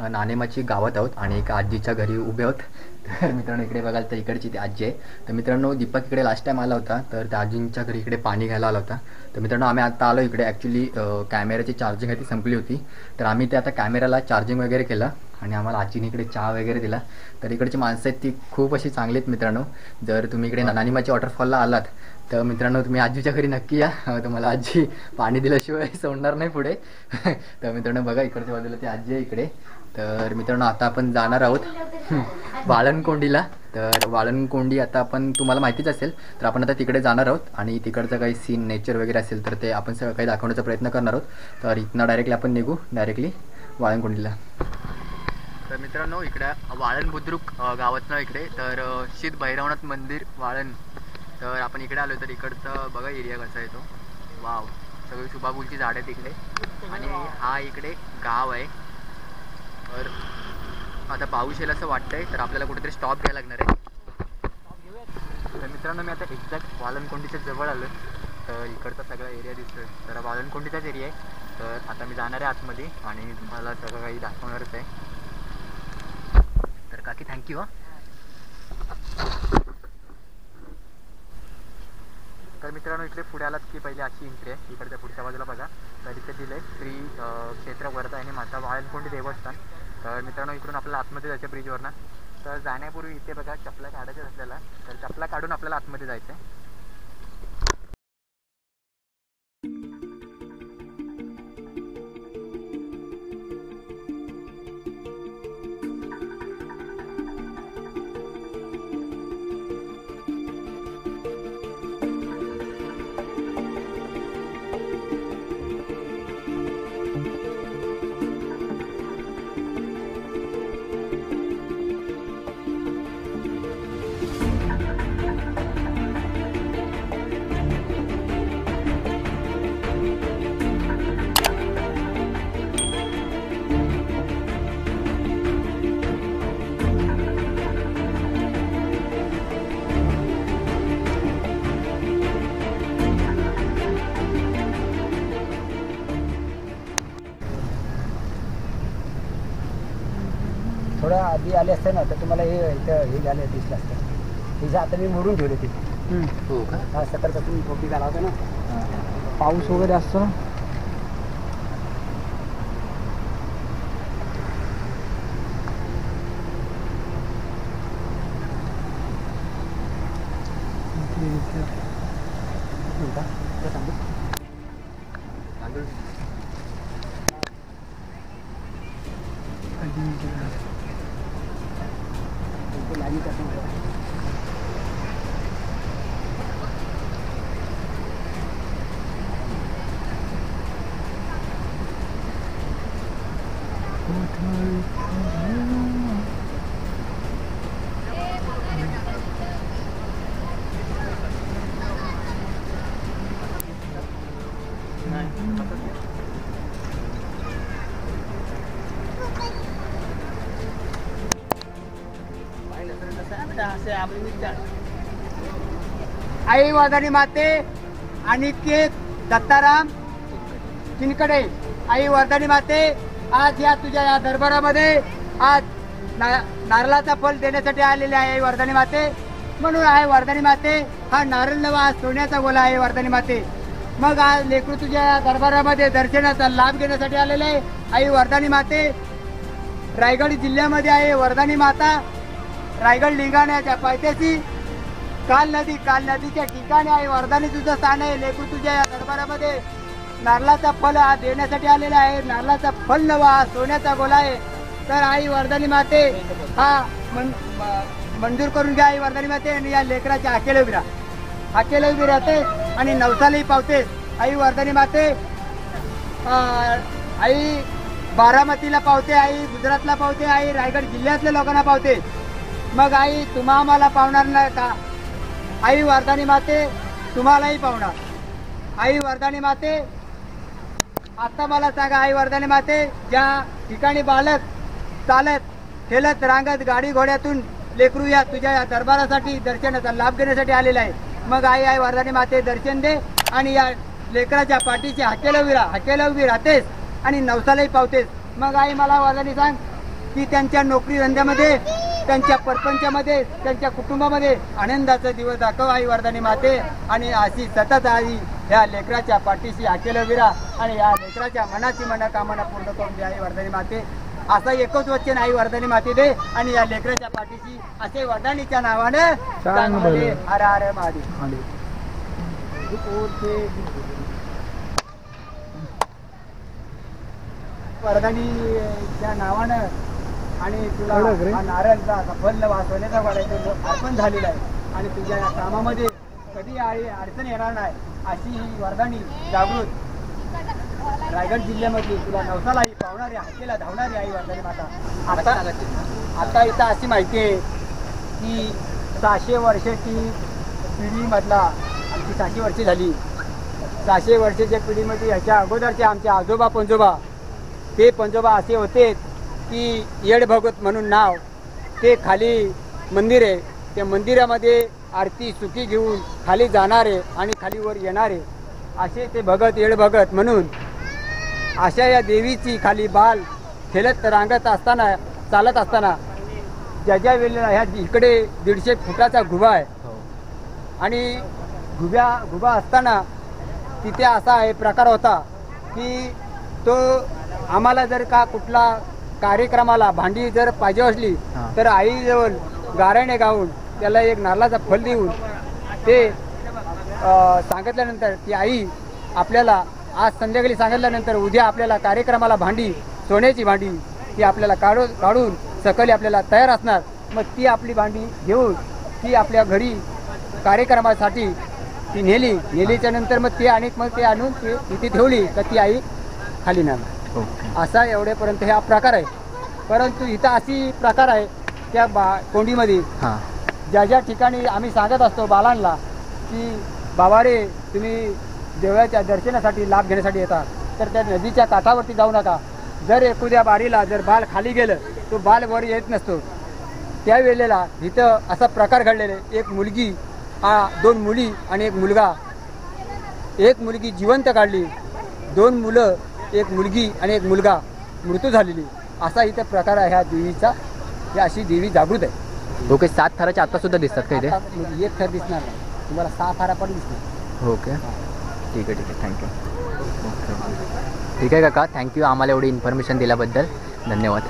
नाणेमाची गावात आहोत आणि एका आजीच्या घरी उभे आहोत. तर मित्रांनो इकडे बघाल तर इकडची ती आजी आहे. तर मित्रांनो दीपक इकडे लास्ट टाईम आला होता, तर त्या आजींच्या घरी इकडे पाणी घ्यायला आला होता. तर मित्रांनो आम्ही आता आलो इकडे. ॲक्च्युली कॅमेऱ्याची चार्जिंग आहे ती संपली होती, तर आम्ही ते आता कॅमेऱ्याला चार्जिंग वगैरे केलं आणि आम्हाला आजीने इकडे चहा वगैरे दिला. तर इकडची माणसं आहेत ती खूप अशी चांगली आहेत मित्रांनो. जर तुम्ही इकडे नाणेमाची वॉटरफॉलला आलात तर मित्रांनो तुम्ही आजीच्या घरी नक्की या. तुम्हाला आजी पाणी दिल्याशिवाय सोडणार नाही पुढे. तर मित्रांनो बघा इकडच्या बाजूला ती आजी आहे इकडे. तर मित्रांनो आता आपण जाणार आहोत वाळणकोंडीला. तर वाळणकोंडी आता आपण तुम्हाला माहितीच असेल, तर आपण आता तिकडे जाणार आहोत आणि तिकडचं काही सीन नेचर वगैरे असेल तर ते आपण सगळं काही दाखवण्याचा प्रयत्न करणार आहोत. तर इथनं डायरेक्टली आपण निघू डायरेक्टली वाळणकोंडीला. तर मित्रांनो इकडे वाळण बुद्रुक गावातनं इकडे तर शीत भैरवनाथ मंदिर वाळण. तर आपण इकडे आलो. तर इकडचं बघा एरिया कसा आहे तो. वाव, सगळी शुभाफुलची झाडं आहेत इकडे आणि हा इकडे गाव आहे. तर आता पाऊस येईल असं वाटतंय, तर आपल्याला कुठेतरी स्टॉप घ्यायला लागणार आहे. तर मित्रांनो मी आता एक्झॅक्ट वाळणकोंडीच्या जवळ आलो. तर इकडचा सगळा एरिया दिसतोय, तर वाळणकोंडीचाच एरिया आहे. तर आता मी जाणार आहे आतमध्ये आणि तुम्हाला सगळं काही दाखवणारच आहे. तर काकी थँक्यू. तर मित्रांनो इकडे पुढे आलात की पहिले अशी एंट्री आहे. इकडच्या पुढच्या बाजूला बघा, तर इथे दिलं आहे श्री क्षेत्र वर्धा आणि माता वाळणकोंडी देवस्थान. तर मित्रांनो इकडून आपल्याला आतमध्ये जायचं ब्रिजवरनं. तर जाण्यापूर्वी इथे बघा चपला काढायच्या असलेला, तर चपला काढून आपल्याला आतमध्ये जायचं आहे. थोडा आधी आले असते ना तर तुम्हाला हे इथं हे झालं दिसलं असतं. तिचं आता मी मोडून ठेवले ते. हो का? हा सकाळपासून पोटी झाला होता ना, पाऊस वगैरे असतो ना. आई वर्धानी माते अनिकेत दत्ताराम चिनकडे. आई वर्धानी माते, आज या तुझ्या या दरबारामध्ये आज नारळाचा फल देण्यासाठी आलेले आहे. आई वर्धानी माते म्हणून आहे वर्धानी माते. हा नारळ नवा सोन्याचा गोला आहे वर्धानी माते. मग आज लेकरू तुझ्या या दरबारामध्ये दर्शनाचा लाभ घेण्यासाठी आलेले आहे. आई वर्धानी माते रायगड जिल्ह्यामध्ये आहे वर्धानी माता. रायगड लिंगाण्याच्या पायथ्याशी काल नदीच्या ठिकाणी आहे वर्धानी तुझं स्थान आहे. लेकरू तुझ्या या दरबारामध्ये नारळाचा फल हा देण्यासाठी आलेला आहे. नारळाचा फल नवा हा सोन्याचा गोला आहे. तर आई वर्धानी माते हा मंजूर करून घ्या. आई वर्धानी माते आणि या लेकराच्या हाकेला उभी राहते आणि नवसालाही पावते. आई वर्धानी माते आई बारामतीला पावते, आई गुजरातला पावते, आई रायगड जिल्ह्यातल्या लोकांना पावते. मग आई तुम्हा आम्हाला पावणार नाही का? आई वर्धानी माते तुम्हालाही पावणार. आई वर्धानी माते आता मला सांगा, आई वर्धानी माते ज्या ठिकाणी बालक चालत खेळत रांगत गाडी घोड्यातून लेकरू या तुझ्या या दरबारासाठी दर्शनाचा लाभ घेण्यासाठी आलेला आहे. मग आई वर्धानी माते दर्शन दे आणि या लेकराच्या पाठीची हाकेला उभी राहतेस आणि नवसालाही पावतेस. मग आई मला वर्धानी सांग, की त्यांच्या नोकरी धंद्यामध्ये, त्यांच्या परपंचामध्ये, त्यांच्या कुटुंबामध्ये आनंदाचा दिवस दाखव आई वरदानी माते. आणि अशी सतत आई ह्या लेकराच्या पाठीशी हाकेल विरा आणि या लेकराच्या मनाची मनोकामना पूर्ण करून दे आई वरदानी माते. असा एकच वचन आई वरदानी माते दे आणि या लेकराच्या पाठीशी असे वरदानीच्या नावानं चांगले हर हर महादेव. वरदानीच्या नावानं आणि तुला हा नारळचा फल वाचवण्याचा वाढायचं अर्पण झालेला आहे. आणि तुझ्या या कामामध्ये कधी अडचण येणार नाही अशी ही वरदानी जागृत रायगड जिल्ह्यामध्ये तुला नवसालाही पावणारी हाकेला धावणारी आई वरदानी माता. आता इथं अशी माहिती आहे की 600 वर्षाची पिढीमधला आमची 600 वर्षे झाली. 600 वर्षाच्या पिढीमध्ये ह्याच्या अगोदरचे आमचे आजोबा पंजोबा, ते पंजोबा असे होते की येड भगत म्हणून नाव, ते खाली मंदिर आहे. त्या मंदिरामध्ये आरती सुखी घेऊन खाली जाणारे आणि खालीवर येणारे असे ते भगत, येड भगत म्हणून. अशा या देवीची खाली बाल खेळत रांगत असताना, चालत असताना, ज्या वेळेला ह्या इकडे 150 फुटाचा गुहा आहे आणि गुहा असताना तिथे असा एक प्रकार होता की तो आम्हाला जर का कुठला कार्यक्रमाला भांडी जर पाहिजे असली तर आईजवळ गाऱ्याने गाऊन त्याला एक नारळाचा फल देऊन ते सांगितल्यानंतर ती आई आपल्याला आज संध्याकाळी सांगितल्यानंतर उद्या आपल्याला कार्यक्रमाला भांडी, सोन्याची भांडी ती आपल्याला काढून सकाळी आपल्याला तयार असणार. मग ती आपली भांडी घेऊन ती आपल्या घरी कार्यक्रमासाठी ती नेलीच्या नंतर मग ते आणून ते इथे ठेवली तर ती आई खाली नेणार. असा एवढ्यापर्यंत हा प्रकार आहे. परंतु इथं अशी प्रकार आहे त्या कोंडीमध्ये ज्या ठिकाणी आम्ही सांगत असतो बालांना की बाबा रे तुम्ही देवाच्या दर्शनासाठी लाभ घेण्यासाठी येतात तर त्या नदीच्या काठावरती जाऊ नका. जर एखाद्या बारीला जर बाल खाली गेलं तो बाल वर येत नसतो. त्यावेळेला इथं असा प्रकार घडलेला. एक मुलगी, 2 मुली आणि एक मुलगा. एक मुलगी जिवंत काढली, 2 मुलं, एक मुलगी आणि एक मुलगा मृत्यू झालेली. असा इथं प्रकार आहे ह्या देवीचा. ही अशी देवी जागृत आहे. ओके. 7 थराचे आता सुद्धा दिसतात का इथे? एक थर दिसणार नाही तुम्हाला, 6 थारा पण दिसणार. ओके, ठीक आहे थँक्यू. ठीक आहे काका, थँक्यू आम्हाला एवढी इन्फॉर्मेशन दिल्याबद्दल. धन्यवाद.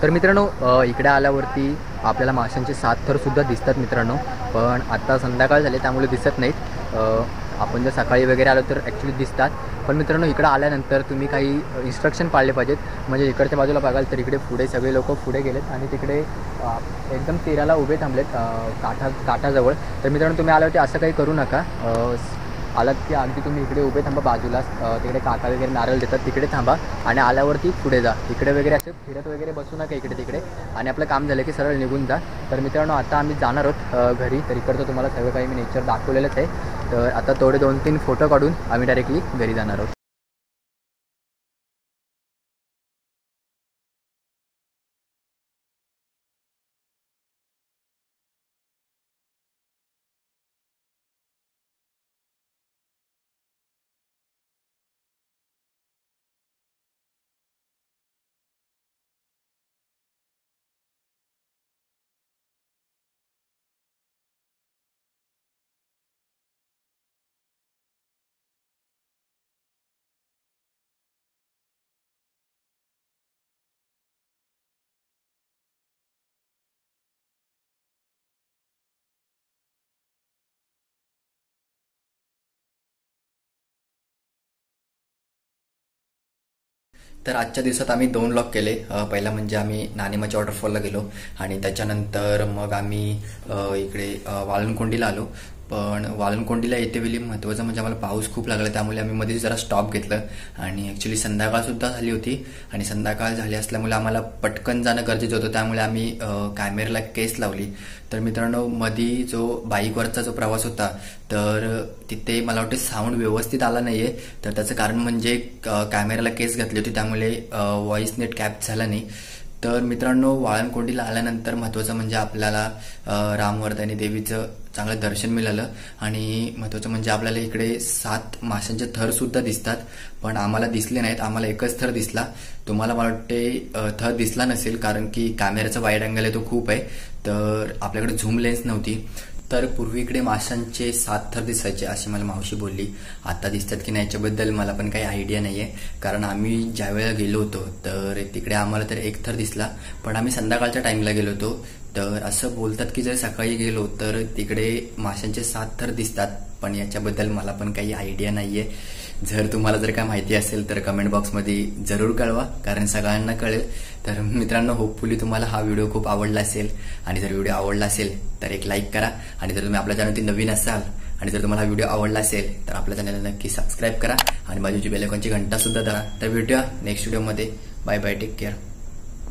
तर मित्रांनो इकडे आल्यावरती आपल्याला माशांचे 7 थरसुद्धा दिसतात मित्रांनो, पण आता संध्याकाळ झाली त्यामुळे दिसत नाहीत. आपण जर सकाळी वगैरे आलो तर ॲक्च्युली दिसतात. पण मित्रांनो इकडं आल्यानंतर तुम्ही काही इन्स्ट्रक्शन पाळले पाहिजेत. म्हणजे इकडच्या बाजूला बघाल तर इकडे पुढे सगळे लोक पुढे गेलेत आणि तिकडे एकदम तीराला उभे थांबलेत काठाजवळ. तर मित्रांनो तुम्ही आल्यावरती असं काही करू नका. आलात की अगदी तुम्ही इकडे उभे थांबा बाजूला, तिकडे काका वगैरे नारळ देतात तिकडे थांबा आणि आल्यावरती पुढे जा. इकडे वगैरे असे फिरत वगैरे बसू नका इकडे तिकडे, आणि आपलं काम झालं की सरळ निघून जा. तर मित्रांनो आता आम्ही जाणार आहोत घरी. तर इकडचं तुम्हाला सगळं काही मी नेचर दाखवलेलंच आहे. तर आता थोडे 2-3 फोटो काढून आम्ही डायरेक्टली घरी जाणार आहोत. तर आजच्या दिवसात आम्ही 2 व्लॉग केले. पहिला म्हणजे आम्ही नाणेमाच्या वॉटरफॉलला गेलो आणि त्याच्यानंतर मग आम्ही इकडे वाळूनकोंडीला आलो. पण वाळूनकोंडीला येतेवेळी महत्त्वाचं म्हणजे आम्हाला पाऊस खूप लागला, त्यामुळे आम्ही मध्येच जरा स्टॉप घेतलं आणि ॲक्च्युली संध्याकाळसुद्धा झाली होती आणि संध्याकाळ झाली असल्यामुळे आम्हाला पटकन जाणं गरजेचं होतं. त्यामुळे आम्ही कॅमेऱ्याला केस लावली. तर मित्रांनो मध्ये जो बाईकवरचा जो प्रवास होता तर तिथे मला वाटतं साऊंड व्यवस्थित आला नाही आहे. तर त्याचं कारण म्हणजे कॅमेऱ्याला केस घातली होती त्यामुळे व्हॉइस नेट कॅप्च झाला नाही. तर मित्रांनो वाळणकोंडीला आल्यानंतर महत्त्वाचं म्हणजे आपल्याला रामवर्धनी देवीचं चांगलं दर्शन मिळालं आणि महत्त्वाचं म्हणजे आपल्याला इकडे 7 माशांचे थरसुद्धा दिसतात, पण आम्हाला दिसले नाहीत. आम्हाला एकच थर दिसला. तुम्हाला मला वाटते थर दिसला नसेल कारण की कॅमेऱ्याचा वाईड अँगल आहे तो खूप आहे, तर आपल्याकडे झूम लेन्स नव्हती. तर पूर्वी इकडे माशांचे 7 थर दिसायचे अशी मला मावशी बोलली. आता दिसतात की नाही याच्याबद्दल मला पण काही आयडिया नाही आहे, कारण आम्ही ज्या वेळेला गेलो होतो तर तिकडे आम्हाला तर 1 थर दिसला, पण आम्ही संध्याकाळच्या टाईमला गेलो होतो. तर असं बोलतात की जर सकाळी गेलो तर तिकडे माशांचे 7 थर दिसतात, पण याच्याबद्दल मला पण काही आयडिया नाही आहे. जर तुम्हाला जर काय माहिती असेल तर कमेंट बॉक्समध्ये जरूर कळवा, कारण सगळ्यांना कळेल. तर मित्रांनो होपफुली तुम्हाला हा व्हिडिओ खूप आवडला असेल, आणि जर व्हिडिओ आवडला असेल तर एक लाईक करा, आणि जर तुम्ही आपल्या चॅनलवरती नवीन असाल आणि जर तुम्हाला हा व्हिडिओ आवडला असेल तर आपल्या चॅनलला नक्की सबस्क्राईब करा आणि बाजूची बेल आयकॉनची घंटा सुद्धा दाबा. तर भेटूया नेक्स्ट व्हिडिओमध्ये. Bye bye, take care.